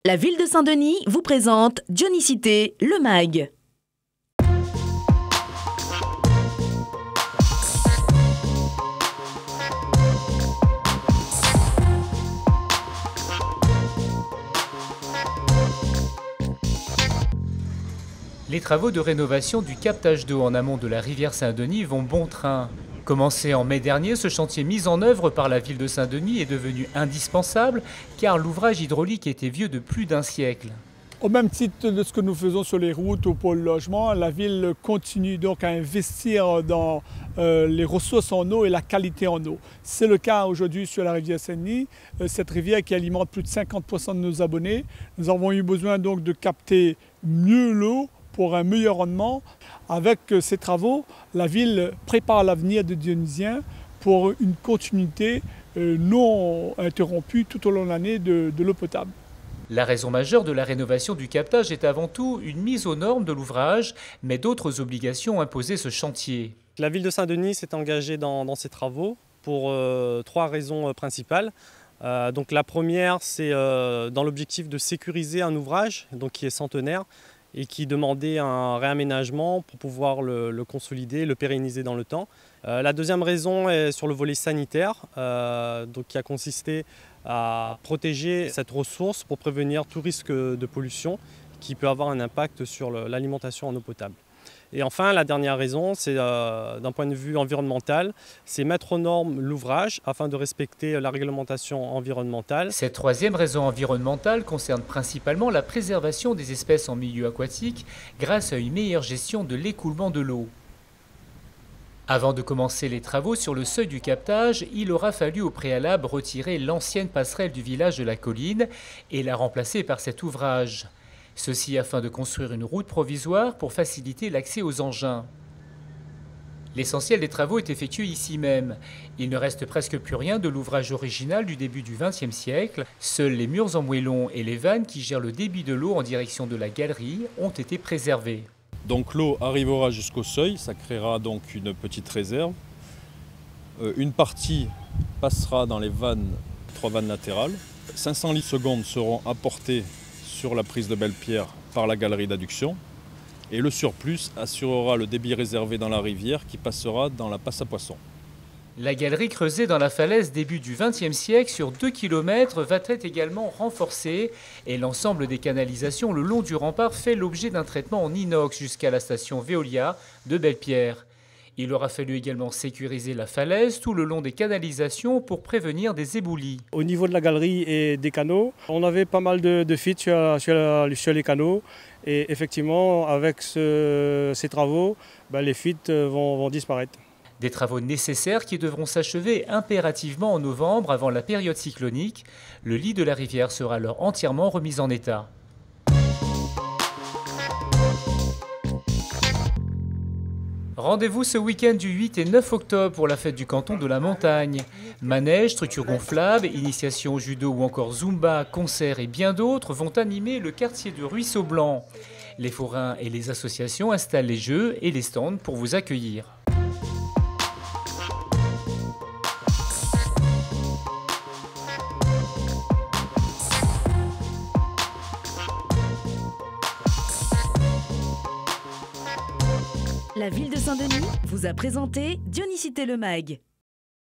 La ville de Saint-Denis vous présente Dionicité, le MAG. Les travaux de rénovation du captage d'eau en amont de la rivière Saint-Denis vont bon train. Commencé en mai dernier, ce chantier mis en œuvre par la ville de Saint-Denis est devenu indispensable car l'ouvrage hydraulique était vieux de plus d'un siècle. Au même titre de ce que nous faisons sur les routes ou pour le logement, la ville continue donc à investir dans les ressources en eau et la qualité en eau. C'est le cas aujourd'hui sur la rivière Saint-Denis, cette rivière qui alimente plus de 50% de nos abonnés. Nous avons eu besoin donc de capter mieux l'eau pour un meilleur rendement. Avec ces travaux, la ville prépare l'avenir des Dionysiens pour une continuité non interrompue tout au long de l'année de l'eau potable. La raison majeure de la rénovation du captage est avant tout une mise aux normes de l'ouvrage, mais d'autres obligations imposaient ce chantier. La ville de Saint-Denis s'est engagée dans ces travaux pour trois raisons principales. Donc la première, c'est dans l'objectif de sécuriser un ouvrage qui est centenaire et qui demandait un réaménagement pour pouvoir le consolider, le pérenniser dans le temps. La deuxième raison est sur le volet sanitaire, qui a consisté à protéger cette ressource pour prévenir tout risque de pollution qui peut avoir un impact sur l'alimentation en eau potable. Et enfin, la dernière raison, c'est d'un point de vue environnemental, c'est mettre aux normes l'ouvrage afin de respecter la réglementation environnementale. Cette troisième raison environnementale concerne principalement la préservation des espèces en milieu aquatique grâce à une meilleure gestion de l'écoulement de l'eau. Avant de commencer les travaux sur le seuil du captage, il aura fallu au préalable retirer l'ancienne passerelle du village de la Colline et la remplacer par cet ouvrage. Ceci afin de construire une route provisoire pour faciliter l'accès aux engins. L'essentiel des travaux est effectué ici même. Il ne reste presque plus rien de l'ouvrage original du début du XXe siècle. Seuls les murs en moellon et les vannes qui gèrent le débit de l'eau en direction de la galerie ont été préservés. Donc l'eau arrivera jusqu'au seuil, ça créera donc une petite réserve. Une partie passera dans les vannes, 3 vannes latérales. 500 litres secondes seront apportés sur la prise de Belle-Pierre par la galerie d'adduction et le surplus assurera le débit réservé dans la rivière qui passera dans la passe à poissons. La galerie creusée dans la falaise début du XXe siècle sur 2 km va être également renforcée et l'ensemble des canalisations le long du rempart fait l'objet d'un traitement en inox jusqu'à la station Veolia de Belle-Pierre. Il aura fallu également sécuriser la falaise tout le long des canalisations pour prévenir des éboulis. Au niveau de la galerie et des canaux, on avait pas mal de fuites sur les canaux et effectivement avec ces travaux, les fuites vont disparaître. Des travaux nécessaires qui devront s'achever impérativement en novembre avant la période cyclonique. Le lit de la rivière sera alors entièrement remis en état. Rendez-vous ce week-end du 8 et 9 octobre pour la fête du canton de la Montagne. Manège, structures gonflables, initiation au judo ou encore zumba, concerts et bien d'autres vont animer le quartier de Ruisseau Blanc. Les forains et les associations installent les jeux et les stands pour vous accueillir. La ville de Saint-Denis vous a présenté Dionicité, le MAG.